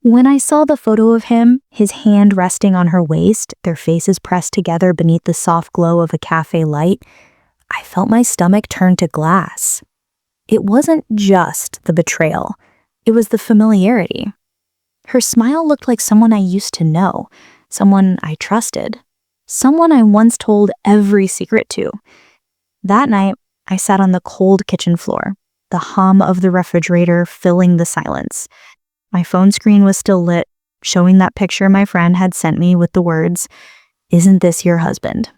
When I saw the photo of him, his hand resting on her waist, their faces pressed together beneath the soft glow of a cafe light, I felt my stomach turn to glass. It wasn't just the betrayal. It was the familiarity. Her smile looked like someone I used to know, someone I trusted, someone I once told every secret to. That night, I sat on the cold kitchen floor, the hum of the refrigerator filling the silence. My phone screen was still lit, showing that picture my friend had sent me with the words, "Isn't this your husband?"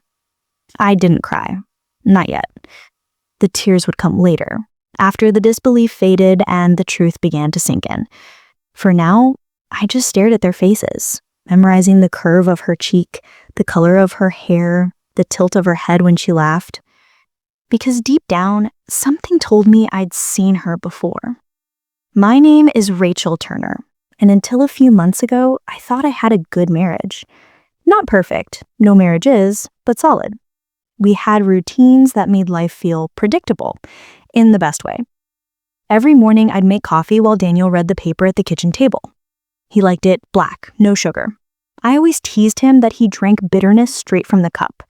I didn't cry. Not yet. The tears would come later, after the disbelief faded and the truth began to sink in. For now, I just stared at their faces, memorizing the curve of her cheek, the color of her hair, the tilt of her head when she laughed. Because deep down, something told me I'd seen her before. My name is Rachel Turner, and until a few months ago, I thought I had a good marriage. Not perfect, no marriage is, but solid. We had routines that made life feel predictable, in the best way. Every morning, I'd make coffee while Daniel read the paper at the kitchen table. He liked it black, no sugar. I always teased him that he drank bitterness straight from the cup.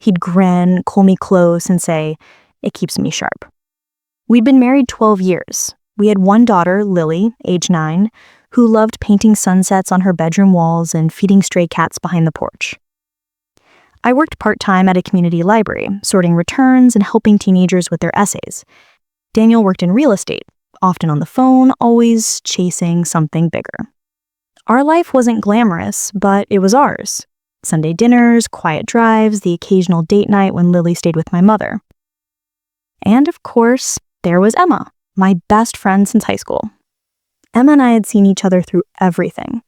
He'd grin, pull me close, and say, "It keeps me sharp." We'd been married 12 years. We had one daughter, Lily, age 9, who loved painting sunsets on her bedroom walls and feeding stray cats behind the porch. I worked part-time at a community library, sorting returns and helping teenagers with their essays. Daniel worked in real estate, often on the phone, always chasing something bigger. Our life wasn't glamorous, but it was ours. Sunday dinners, quiet drives, the occasional date night when Lily stayed with my mother. And of course, there was Emma, my best friend since high school. Emma and I had seen each other through everything.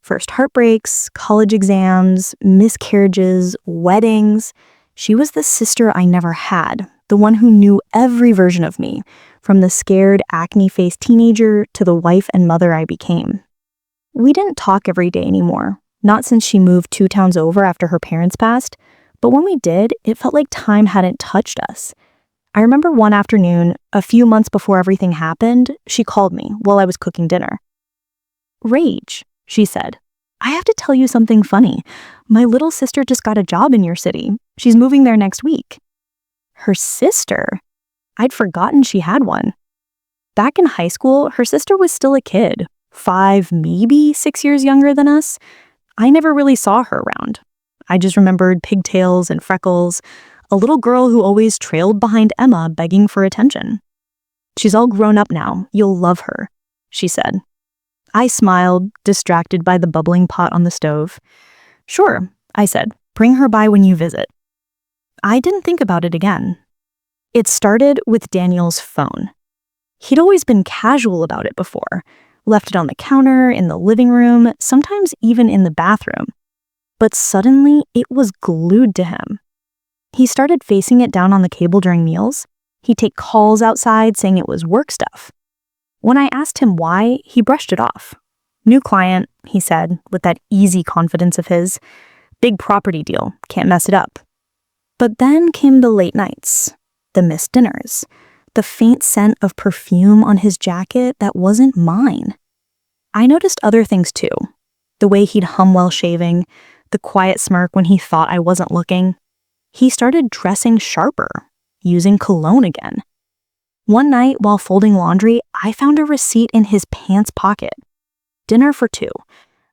First heartbreaks, college exams, miscarriages, weddings. She was the sister I never had, the one who knew every version of me, from the scared, acne-faced teenager to the wife and mother I became. We didn't talk every day anymore, not since she moved 2 towns over after her parents passed, but when we did, it felt like time hadn't touched us. I remember one afternoon, a few months before everything happened, she called me while I was cooking dinner. "Rach," she said, "I have to tell you something funny. My little sister just got a job in your city. She's moving there next week." Her sister? I'd forgotten she had one. Back in high school, her sister was still a kid, 5, maybe 6 years younger than us. I never really saw her around. I just remembered pigtails and freckles, a little girl who always trailed behind Emma begging for attention. "She's all grown up now. You'll love her," she said. I smiled, distracted by the bubbling pot on the stove. "Sure," I said. "Bring her by when you visit." I didn't think about it again. It started with Daniel's phone. He'd always been casual about it before, left it on the counter, in the living room, sometimes even in the bathroom. But suddenly, it was glued to him. He started facing it down on the cable during meals. He'd take calls outside saying it was work stuff. When I asked him why, he brushed it off. "New client," he said, with that easy confidence of his. "Big property deal, can't mess it up." But then came the late nights, the missed dinners, the faint scent of perfume on his jacket that wasn't mine. I noticed other things too. The way he'd hum while shaving, the quiet smirk when he thought I wasn't looking. He started dressing sharper, using cologne again. One night, while folding laundry, I found a receipt in his pants pocket. Dinner for 2,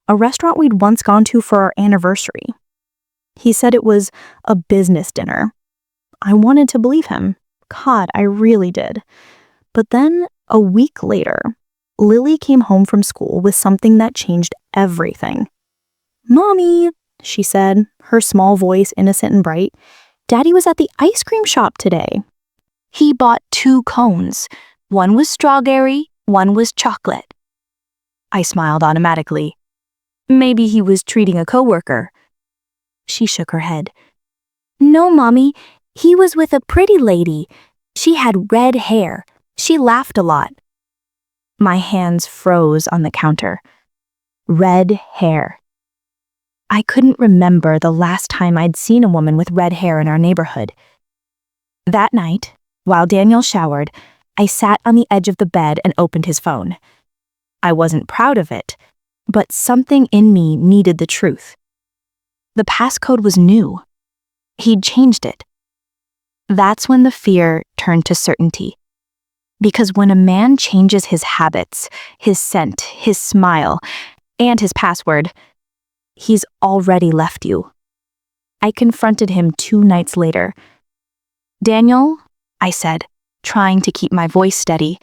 a restaurant we'd once gone to for our anniversary. He said it was a business dinner. I wanted to believe him. God, I really did. But then, a week later, Lily came home from school with something that changed everything. "Mommy," she said, her small voice innocent and bright, "Daddy was at the ice cream shop today. He bought 2 cones. One was strawberry, one was chocolate." I smiled automatically. "Maybe he was treating a coworker." She shook her head. "No, Mommy, he was with a pretty lady. She had red hair. She laughed a lot." My hands froze on the counter. Red hair. I couldn't remember the last time I'd seen a woman with red hair in our neighborhood. That night, while Daniel showered, I sat on the edge of the bed and opened his phone. I wasn't proud of it, but something in me needed the truth. The passcode was new. He'd changed it. That's when the fear turned to certainty. Because when a man changes his habits, his scent, his smile, and his password, he's already left you. I confronted him 2 nights later. "Daniel," I said, trying to keep my voice steady,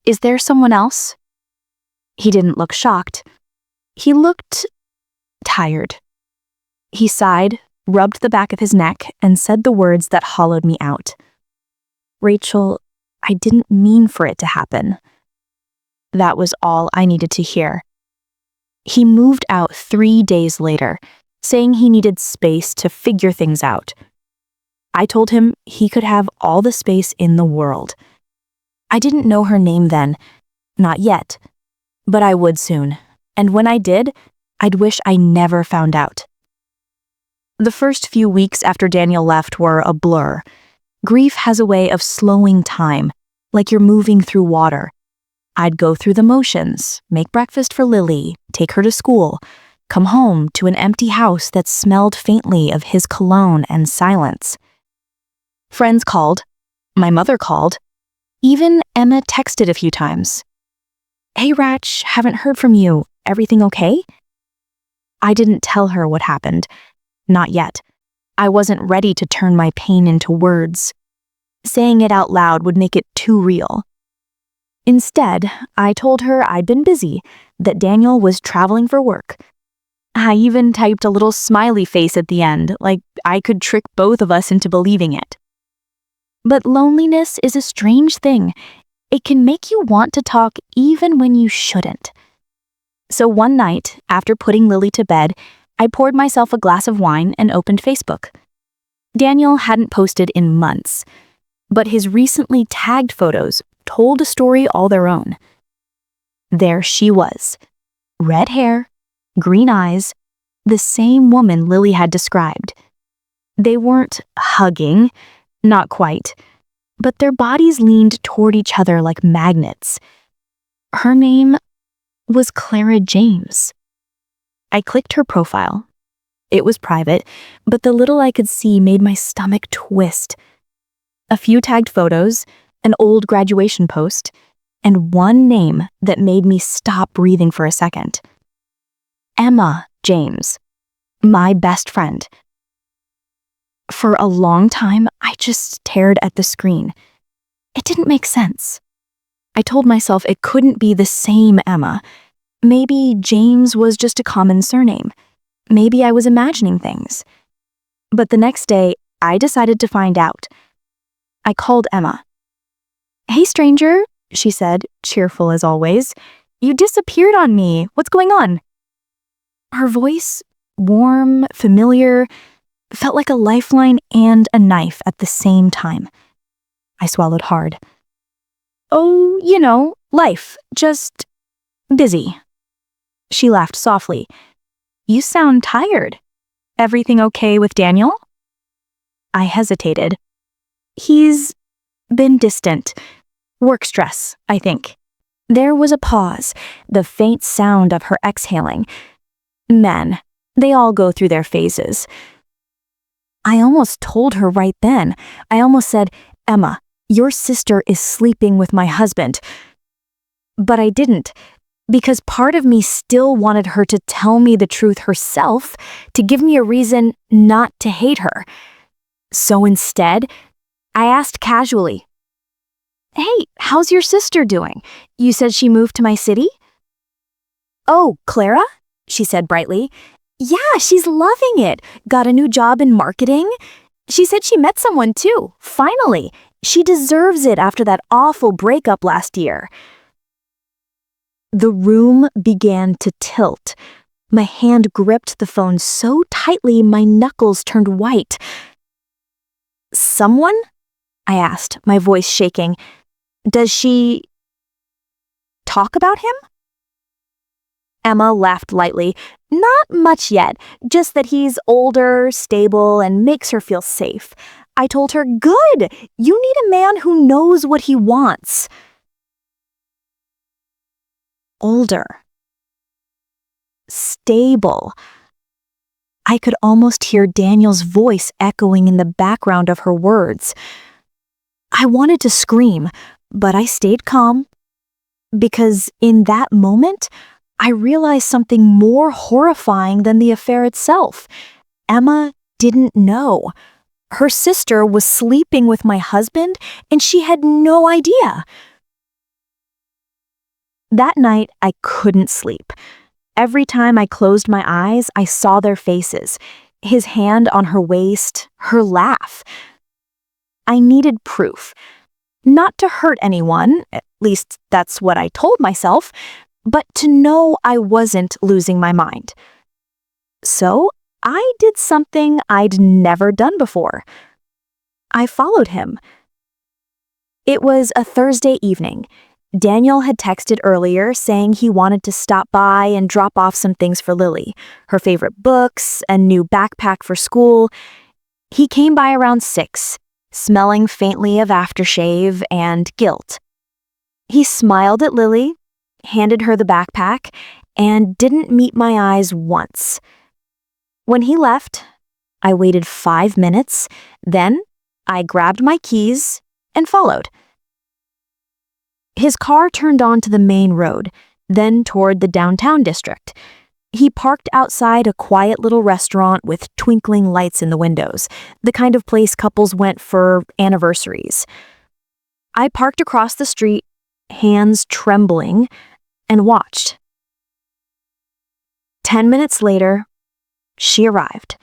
"is there someone else?" He didn't look shocked. He looked tired. He sighed, rubbed the back of his neck, and said the words that hollowed me out. "Rachel, I didn't mean for it to happen." That was all I needed to hear. He moved out 3 days later, saying he needed space to figure things out. I told him he could have all the space in the world. I didn't know her name then, not yet, but I would soon, and when I did, I'd wish I never found out. The first few weeks after Daniel left were a blur. Grief has a way of slowing time, like you're moving through water. I'd go through the motions, make breakfast for Lily, take her to school, come home to an empty house that smelled faintly of his cologne and silence. Friends called, my mother called, even Emma texted a few times. "Hey Rach, haven't heard from you. Everything okay?" I didn't tell her what happened. Not yet. I wasn't ready to turn my pain into words. Saying it out loud would make it too real. Instead, I told her I'd been busy, that Daniel was traveling for work. I even typed a little smiley face at the end, like I could trick both of us into believing it. But loneliness is a strange thing. It can make you want to talk even when you shouldn't. So one night, after putting Lily to bed, I poured myself a glass of wine and opened Facebook. Daniel hadn't posted in months, but his recently tagged photos told a story all their own. There she was, red hair, green eyes, the same woman Lily had described. They weren't hugging, not quite, but their bodies leaned toward each other like magnets. Her name was Clara James. I clicked her profile. It was private, but the little I could see made my stomach twist. A few tagged photos, an old graduation post, and one name that made me stop breathing for a second. Emma James, my best friend. For a long time, I just stared at the screen. It didn't make sense. I told myself it couldn't be the same Emma. Maybe James was just a common surname. Maybe I was imagining things. But the next day, I decided to find out. I called Emma. "Hey, stranger," she said, cheerful as always. "You disappeared on me. What's going on?" Her voice, warm, familiar, felt like a lifeline and a knife at the same time. I swallowed hard. "Oh, life, just busy." She laughed softly. "You sound tired. Everything okay with Daniel?" I hesitated. "He's been distant. Work stress, I think." There was a pause, the faint sound of her exhaling. Men, they all go through their phases. I almost told her right then. I almost said, "Emma, your sister is sleeping with my husband." But I didn't, because part of me still wanted her to tell me the truth herself, to give me a reason not to hate her. So instead, I asked casually, "Hey, how's your sister doing? You said she moved to my city?" "Oh, Clara?" she said brightly. "Yeah, she's loving it. Got a new job in marketing. She said she met someone too, finally. She deserves it after that awful breakup last year." The room began to tilt. My hand gripped the phone so tightly my knuckles turned white. "Someone?" I asked, my voice shaking. "Does she talk about him?" Emma laughed lightly. "Not much yet, just that he's older, stable, and makes her feel safe." I told her, "Good! You need a man who knows what he wants." Older. unstable. I could almost hear Daniel's voice echoing in the background of her words. I wanted to scream, but I stayed calm, because in that moment, I realized something more horrifying than the affair itself. Emma didn't know. Her sister was sleeping with my husband, and she had no idea. That night, I couldn't sleep. Every time I closed my eyes, I saw their faces, his hand on her waist, her laugh. I needed proof. Not to hurt anyone, at least that's what I told myself, but to know I wasn't losing my mind. So I did something I'd never done before. I followed him. It was a Thursday evening. Daniel had texted earlier saying he wanted to stop by and drop off some things for Lily, her favorite books, a new backpack for school. He came by around 6, smelling faintly of aftershave and guilt. He smiled at Lily, handed her the backpack, and didn't meet my eyes once. When he left, I waited 5 minutes, then I grabbed my keys and followed. His car turned onto the main road, then toward the downtown district. He parked outside a quiet little restaurant with twinkling lights in the windows, the kind of place couples went for anniversaries. I parked across the street, hands trembling, and watched. 10 minutes later, she arrived.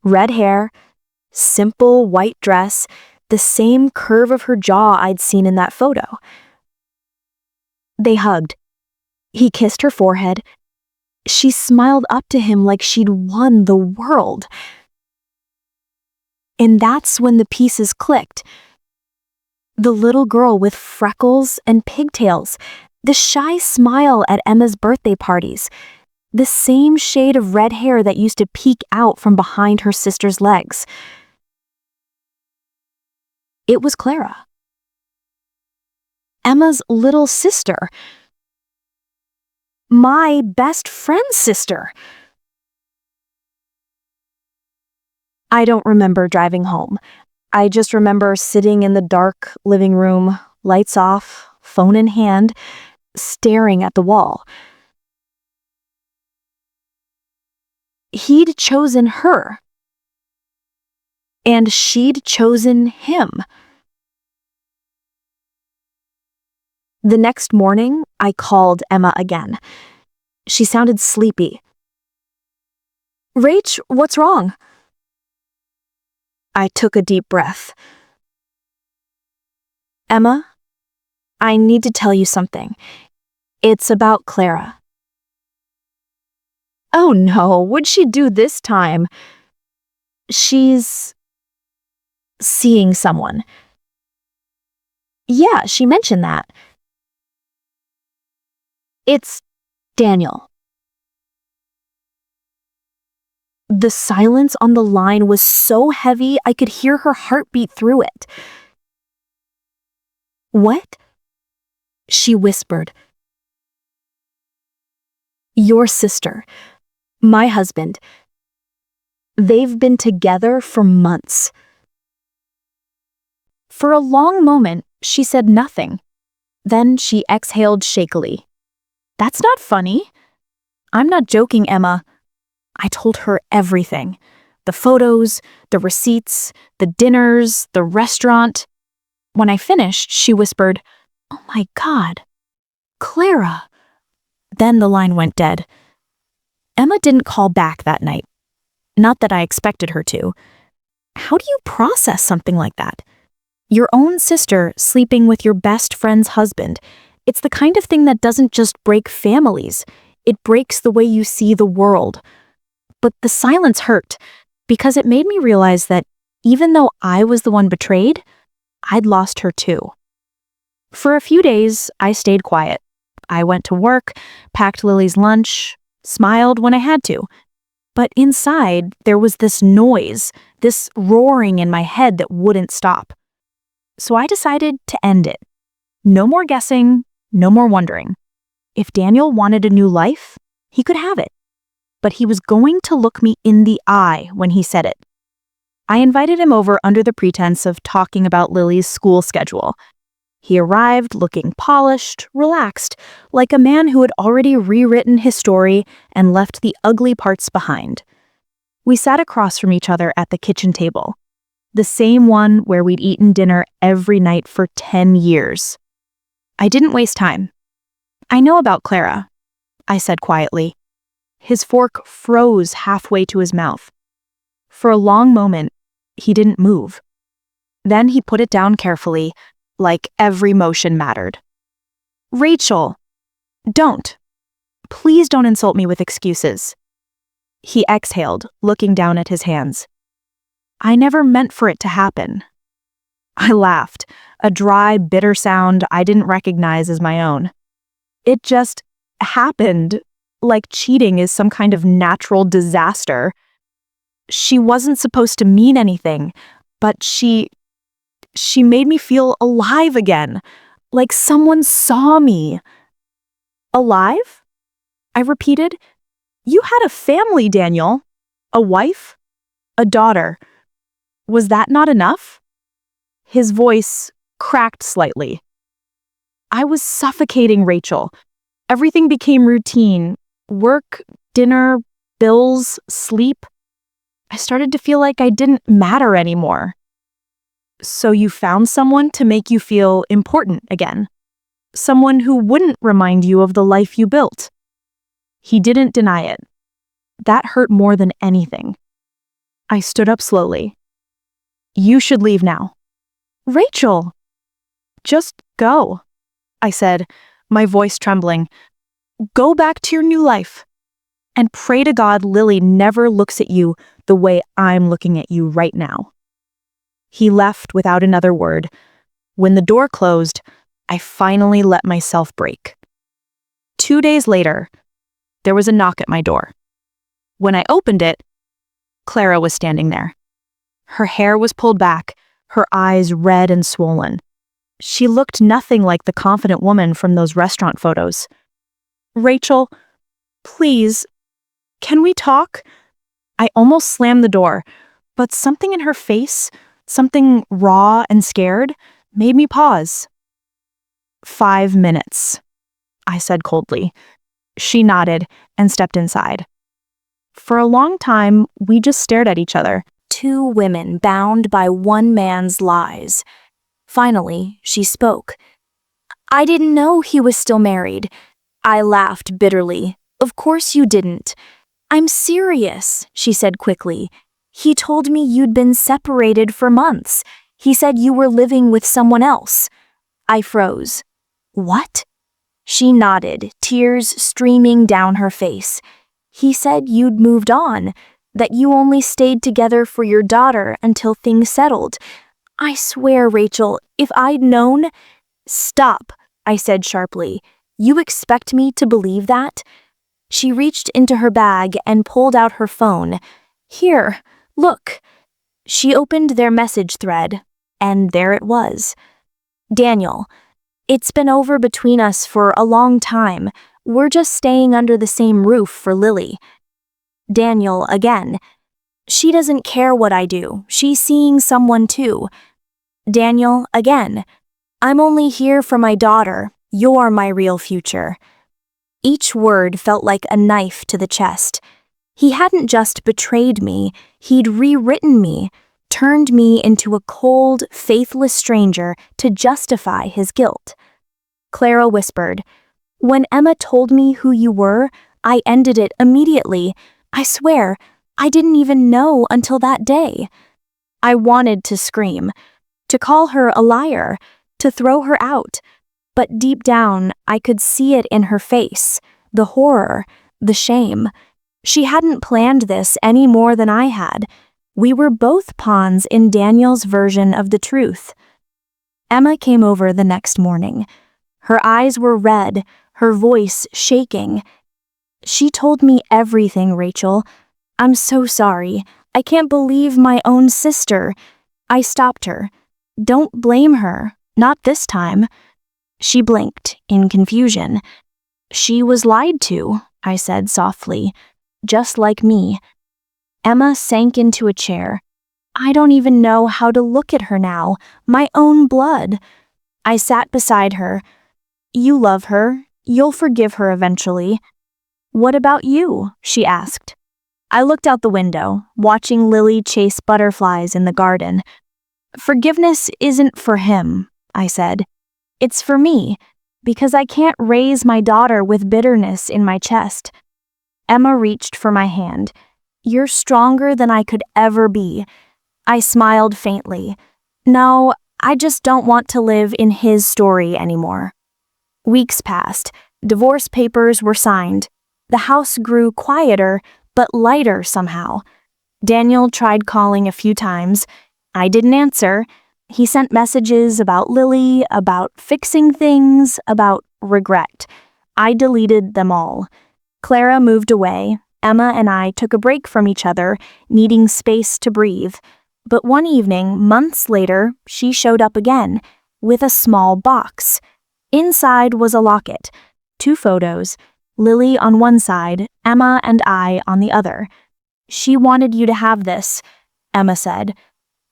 Red hair, simple white dress, the same curve of her jaw I'd seen in that photo. They hugged. He kissed her forehead. She smiled up to him like she'd won the world. And that's when the pieces clicked. The little girl with freckles and pigtails, the shy smile at Emma's birthday parties, the same shade of red hair that used to peek out from behind her sister's legs. It was Clara. Emma's little sister. My best friend's sister. I don't remember driving home. I just remember sitting in the dark living room, lights off, phone in hand, staring at the wall. He'd chosen her. And she'd chosen him. The next morning, I called Emma again. She sounded sleepy. "Rach, what's wrong?" I took a deep breath. "Emma, I need to tell you something. It's about Clara." "Oh no, what'd she do this time?" "She's seeing someone." "Yeah, she mentioned that." "It's Daniel." The silence on the line was so heavy I could hear her heartbeat through it. "What?" she whispered. "Your sister, my husband. They've been together for months." For a long moment, she said nothing. Then she exhaled shakily. "That's not funny." "I'm not joking, Emma." I told her everything. The photos, the receipts, the dinners, the restaurant. When I finished, she whispered, "Oh my God, Clara." Then the line went dead. Emma didn't call back that night. Not that I expected her to. How do you process something like that? Your own sister sleeping with your best friend's husband. It's the kind of thing that doesn't just break families. It breaks the way you see the world. But the silence hurt, because it made me realize that even though I was the one betrayed, I'd lost her too. For a few days, I stayed quiet. I went to work, packed Lily's lunch, smiled when I had to. But inside, there was this noise, this roaring in my head that wouldn't stop. So I decided to end it. No more guessing, no more wondering. If Daniel wanted a new life, He could have it. But he was going to look me in the eye when he said it. I invited him over under the pretense of talking about Lily's school schedule. He arrived looking polished, relaxed, like a man who had already rewritten his story and left the ugly parts behind. We sat across from each other at the kitchen table, the same one where we'd eaten dinner every night for 10 years. I didn't waste time. "I know about Clara," I said quietly. His fork froze halfway to his mouth. For a long moment, he didn't move. Then he put it down carefully, like every motion mattered. "Rachel, don't. Please don't insult me with excuses." He exhaled, looking down at his hands. "I never meant for it to happen." I laughed, a dry, bitter sound I didn't recognize as my own. It just happened, like cheating is some kind of natural disaster. She wasn't supposed to mean anything, but she made me feel alive again, like someone saw me. "Alive?" I repeated. "You had a family, Daniel. A wife? A daughter. Was that not enough?" His voice cracked slightly. "I was suffocating, Rachel. Everything became routine. Work, dinner, bills, sleep. I started to feel like I didn't matter anymore." "So you found someone to make you feel important again? Someone who wouldn't remind you of the life you built?" He didn't deny it. That hurt more than anything. I stood up slowly. "You should leave now." "Rachel!" "Just go," I said, my voice trembling. "Go back to your new life. And pray to God Lily never looks at you the way I'm looking at you right now." He left without another word. When the door closed, I finally let myself break. 2 days later, there was a knock at my door. When I opened it, Clara was standing there. Her hair was pulled back, her eyes red and swollen. She looked nothing like the confident woman from those restaurant photos. "Rachel, please, can we talk?" I almost slammed the door, but something in her face, something raw and scared, made me pause. "5 minutes," I said coldly. She nodded and stepped inside. For a long time, we just stared at each other. Two women bound by one man's lies. Finally, she spoke. "I didn't know he was still married." I laughed bitterly. "Of course you didn't." "I'm serious," she said quickly. "He told me you'd been separated for months. He said you were living with someone else." I froze. "What?" She nodded, tears streaming down her face. "He said you'd moved on, that you only stayed together for your daughter until things settled. I swear, Rachel, if I'd known—" "Stop," I said sharply. "You expect me to believe that?" She reached into her bag and pulled out her phone. "Here, look." She opened their message thread, and there it was. "Daniel, it's been over between us for a long time. We're just staying under the same roof for Lily." Daniel again. "She doesn't care what I do. She's seeing someone too." Daniel again. "I'm only here for my daughter. You're my real future." Each word felt like a knife to the chest. He hadn't just betrayed me, he'd rewritten me, turned me into a cold, faithless stranger to justify his guilt. Clara whispered, "When Emma told me who you were, I ended it immediately. I swear, I didn't even know until that day." I wanted to scream, to call her a liar, to throw her out. But deep down, I could see it in her face, the horror, the shame. She hadn't planned this any more than I had. We were both pawns in Daniel's version of the truth. Emma came over the next morning. Her eyes were red, her voice shaking. "She told me everything, Rachel. I'm so sorry. I can't believe my own sister." I stopped her. "Don't blame her. Not this time." She blinked in confusion. "She was lied to," I said softly, just like me. Emma sank into a chair. I don't even know how to look at her now, my own blood. I sat beside her. You love her. You'll forgive her eventually. What about you? She asked. I looked out the window, watching Lily chase butterflies in the garden. Forgiveness isn't for him, I said. It's for me, because I can't raise my daughter with bitterness in my chest. Emma reached for my hand. You're stronger than I could ever be. I smiled faintly. No, I just don't want to live in his story anymore. Weeks passed. Divorce papers were signed. The house grew quieter, but lighter somehow. Daniel tried calling a few times. I didn't answer. He sent messages about Lily, about fixing things, about regret. I deleted them all. Clara moved away. Emma and I took a break from each other, needing space to breathe. But one evening, months later, she showed up again, with a small box. Inside was a locket, 2 photos, Lily on one side, Emma and I on the other. She wanted you to have this, Emma said.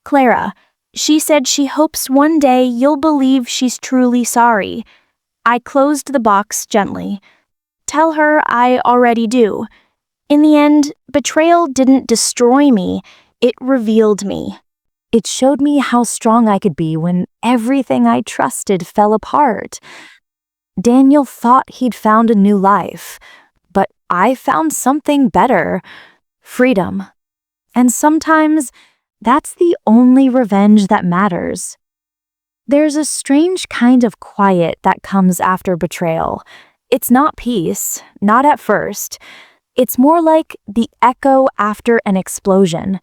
Clara, she said she hopes one day you'll believe she's truly sorry. I closed the box gently. Tell her I already do. In the end, betrayal didn't destroy me, it revealed me. It showed me how strong I could be when everything I trusted fell apart. Daniel thought he'd found a new life, but I found something better, freedom. And sometimes, that's the only revenge that matters. There's a strange kind of quiet that comes after betrayal. It's not peace, not at first. It's more like the echo after an explosion.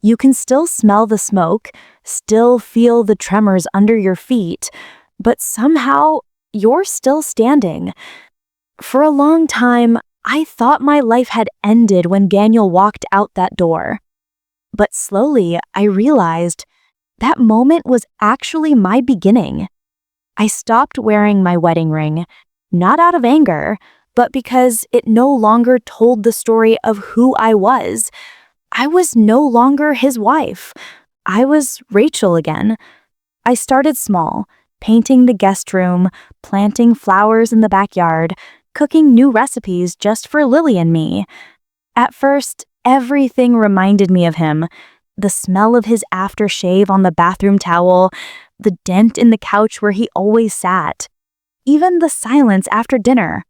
You can still smell the smoke, still feel the tremors under your feet, but somehow you're still standing. For a long time, I thought my life had ended when Daniel walked out that door. But slowly, I realized that moment was actually my beginning. I stopped wearing my wedding ring, not out of anger, but because it no longer told the story of who I was. I was no longer his wife. I was Rachel again. I started small, painting the guest room, planting flowers in the backyard, cooking new recipes just for Lily and me. At first, everything reminded me of him. The smell of his aftershave on the bathroom towel, the dent in the couch where he always sat, even the silence after dinner,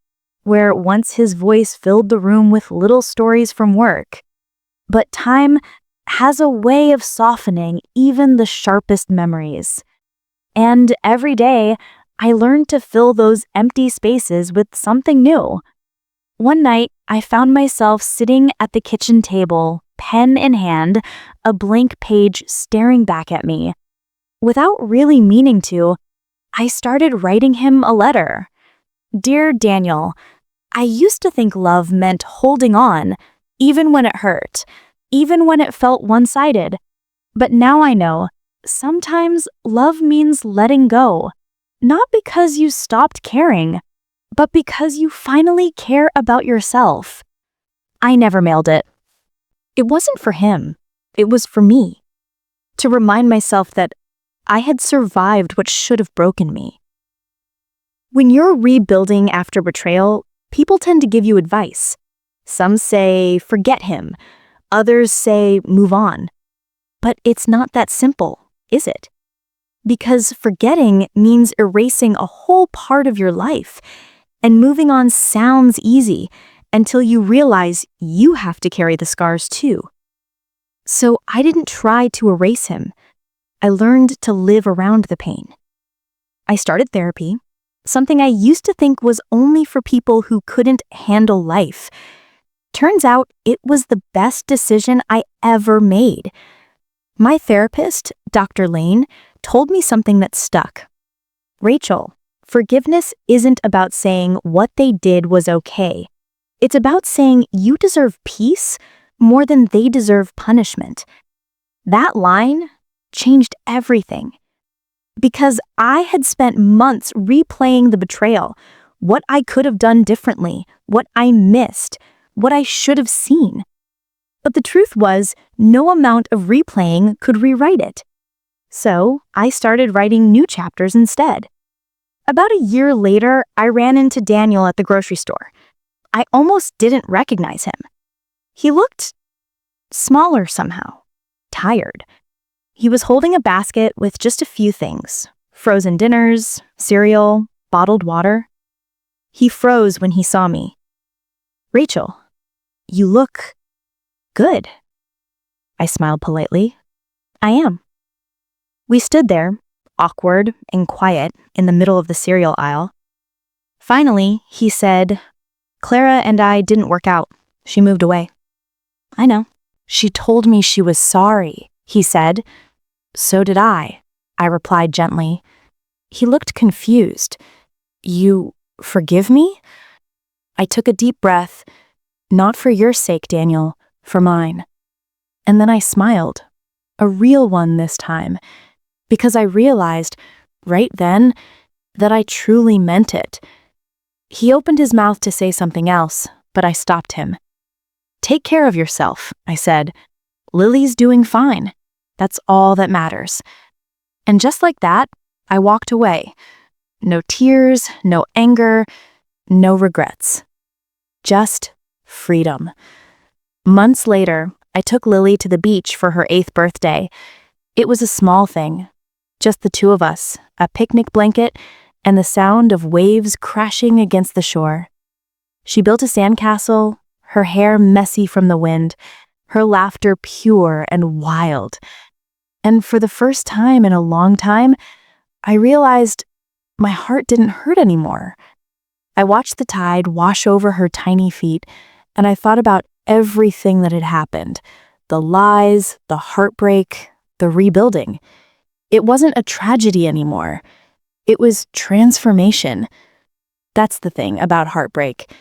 where once his voice filled the room with little stories from work. But time has a way of softening even the sharpest memories. And every day, I learned to fill those empty spaces with something new. One night, I found myself sitting at the kitchen table, pen in hand, a blank page staring back at me. Without really meaning to, I started writing him a letter. Dear Daniel, I used to think love meant holding on, even when it hurt, even when it felt one-sided. But now I know, sometimes love means letting go, not because you stopped caring, but because you finally care about yourself. I never mailed it. It wasn't for him. It was for me. To remind myself that I had survived what should have broken me. When you're rebuilding after betrayal, people tend to give you advice. Some say, forget him. Others say, move on. But it's not that simple, is it? Because forgetting means erasing a whole part of your life, and moving on sounds easy until you realize you have to carry the scars too. So I didn't try to erase him. I learned to live around the pain. I started therapy, something I used to think was only for people who couldn't handle life. Turns out it was the best decision I ever made. My therapist, Dr. Lane, told me something that stuck. Rachel, forgiveness isn't about saying what they did was okay. It's about saying you deserve peace more than they deserve punishment. That line changed everything. Because I had spent months replaying the betrayal, what I could have done differently, what I missed, what I should have seen. But the truth was, no amount of replaying could rewrite it. So I started writing new chapters instead. About a year later, I ran into Daniel at the grocery store. I almost didn't recognize him. He looked smaller somehow, tired. He was holding a basket with just a few things: frozen dinners, cereal, bottled water. He froze when he saw me. "Rachel, you look good." I smiled politely. "I am." We stood there, awkward and quiet, in the middle of the cereal aisle. Finally, he said, "Clara and I didn't work out. She moved away." "I know. She told me she was sorry," he said. "So did I," I replied gently. He looked confused. "You forgive me?" I took a deep breath. "Not for your sake, Daniel, for mine." And then I smiled, a real one this time, because I realized right then that I truly meant it. He opened his mouth to say something else, but I stopped him. "Take care of yourself," I said. "Lily's doing fine. That's all that matters." And just like that, I walked away. No tears, no anger, no regrets. Just freedom. Months later, I took Lily to the beach for her 8th birthday. It was a small thing, just the two of us, a picnic blanket, and the sound of waves crashing against the shore. She built a sandcastle, her hair messy from the wind, her laughter pure and wild. And for the first time in a long time, I realized my heart didn't hurt anymore. I watched the tide wash over her tiny feet, and I thought about everything that had happened: the lies, the heartbreak, the rebuilding. It wasn't a tragedy anymore. It was transformation. That's the thing about heartbreak.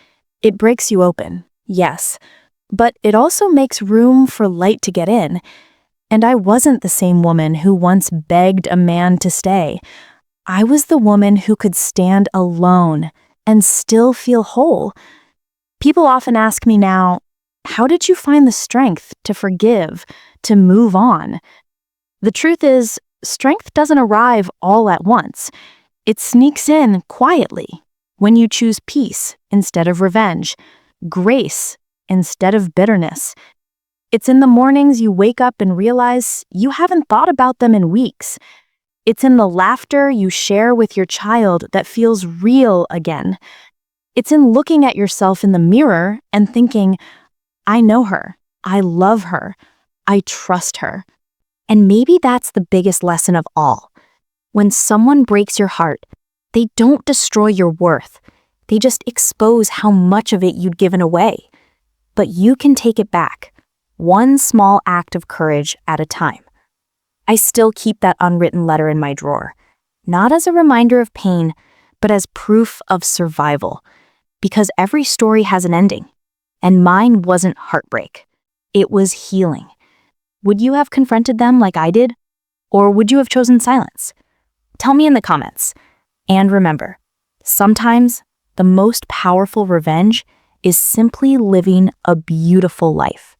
It breaks you open, yes, but it also makes room for light to get in. And I wasn't the same woman who once begged a man to stay. I was the woman who could stand alone and still feel whole. People often ask me now, "How did you find the strength to forgive, to move on?" The truth is, strength doesn't arrive all at once. It sneaks in quietly when you choose peace instead of revenge, grace instead of bitterness. It's in the mornings you wake up and realize you haven't thought about them in weeks. It's in the laughter you share with your child that feels real again. It's in looking at yourself in the mirror and thinking, "I know her, I love her, I trust her." And maybe that's the biggest lesson of all. When someone breaks your heart, they don't destroy your worth. They just expose how much of it you'd given away. But you can take it back, one small act of courage at a time. I still keep that unwritten letter in my drawer, not as a reminder of pain, but as proof of survival. Because every story has an ending, and mine wasn't heartbreak. It was healing. Would you have confronted them like I did? Or would you have chosen silence? Tell me in the comments. And remember, sometimes the most powerful revenge is simply living a beautiful life.